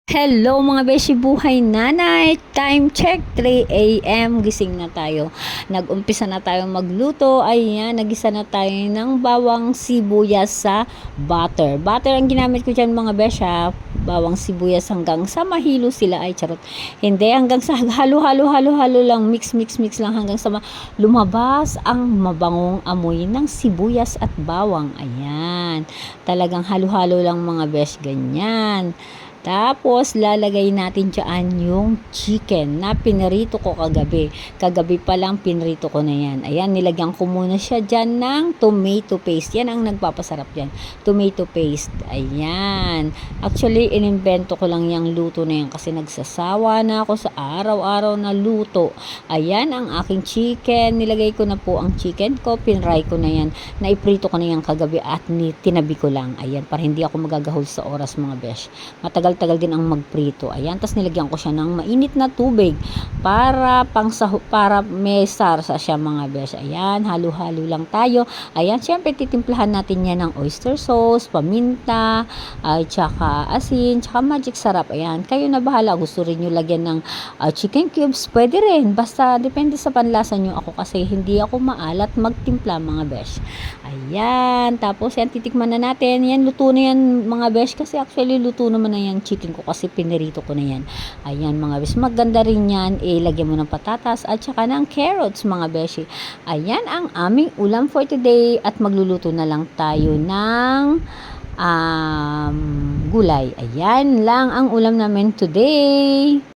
Hello mga beshi, buhay nanay, time check 3 AM, gising na tayo, nag-umpisa na tayo magluto. Ayan, nagisa na tayo ng bawang sibuyas sa butter ang ginamit ko dyan mga besha, bawang sibuyas hanggang sa mahilo sila, ay charot, hindi, hanggang sa halo lang, mix lang hanggang sa lumabas ang mabangong amoy ng sibuyas at bawang. Ayan, talagang halo lang mga besh, ganyan. Tapos, lalagay natin dyan yung chicken na pinrito ko kagabi. Kagabi pa lang pinrito ko na yan. Ayan, nilagyan ko muna siya dyan ng tomato paste. Yan ang nagpapasarap dyan. Tomato paste. Ayan. Actually, inimbento ko lang yung luto na yan kasi nagsasawa na ako sa araw-araw na luto. Ayan, ang aking chicken. Nilagay ko na po ang chicken ko. Pinray ko na yan. Naiprito ko na yan kagabi at tinabi ko lang. Ayan, para hindi ako magagahol sa oras mga besh. Matagal din ang magprito. Ayan, tapos nilagyan ko siya ng mainit na tubig para para may sarsa siya mga besh. Ayan, halo-halo lang tayo. Ayan, syempre titimplahan natin yan ng oyster sauce, paminta, ay tsaka asin, tsaka magic sarap. Ayan, kayo na bahala. Gusto rin nyo lagyan ng chicken cubes, pwede rin. Basta depende sa panlasa nyo. Ako kasi hindi ako maalat magtimpla mga besh. Ayan, tapos yan, titikman na natin. Yan, luto na yan mga besh kasi actually luto naman na yan chicken ko kasi pinirito ko na yan. Ayan mga besh, maganda rin yan. Lagyan mo ng patatas at saka ng carrots mga beshi. Ayan ang aming ulam for today at magluluto na lang tayo ng gulay. Ayan lang ang ulam namin today.